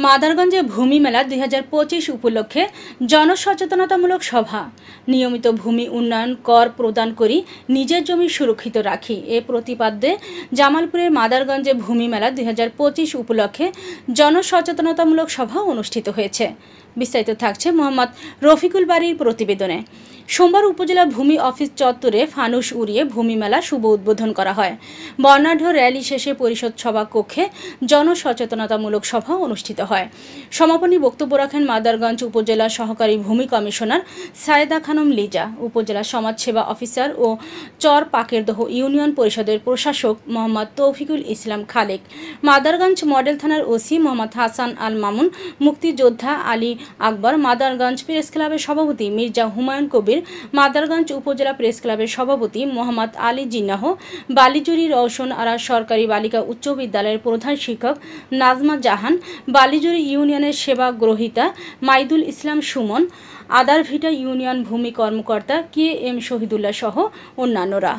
মাদারগঞ্জে ভূমি মেলা 2025 উপলক্ষে জনসচেতনতামূলক সভা। নিয়মিত ভূমি উন্নয়ন কর প্রদান করি, নিজের জমি সুরক্ষিত রাখি এ প্রতিপাদ্যে জামালপুরের মাদারগঞ্জে ভূমি মেলা 2025 উপলক্ষে জনসচেতনতামূলক সভা অনুষ্ঠিত হয়েছে। বিস্তারিত থাকছে মোহাম্মদ রফিকুল বারীর প্রতিবেদনে। সোমবার উপজেলা ভূমি অফিস চত্বরে ফানুস উড়িয়ে ভূমি মেলা শুভ উদ্বোধন করা হয়। বর্ণাঢ্য র্যালি শেষে পরিষদ সভা কক্ষে জনসচেতনতামূলক সভা অনুষ্ঠিত হয়। সমাপনী বক্তব্য রাখেন মাদারগঞ্জ উপজেলা সহকারী ভূমি কমিশনার সায়েদা খানম লিজা, উপজেলা সমাজসেবা অফিসার ও চর পাকেরদহ ইউনিয়ন পরিষদের প্রশাসক মোহাম্মদ তৌফিকুল ইসলাম খালেক, মাদারগঞ্জ মডেল থানার ওসি মোহাম্মদ হাসান আল মামুন, মুক্তিযোদ্ধা আলী আকবর, মাদারগঞ্জ প্রেস ক্লাবের সভাপতি মির্জা হুমায়ুন কবির, মাদারগঞ্জ উপজেলা প্রেস ক্লাবের সভাপতি মোহাম্মদ আলী জিন্নাহ, বালিজুরি রওশন আরা সরকারি বালিকা উচ্চ বিদ্যালয়ের প্রধান শিক্ষক নাজমা জাহান, বালিজুরি ইউনিয়নের সেবা গ্রহীতা মাইদুল ইসলাম সুমন, আদারভিটা ইউনিয়ন ভূমি কর্মকর্তা কে এম শহীদুল্লাহ সহ অন্যান্যরা।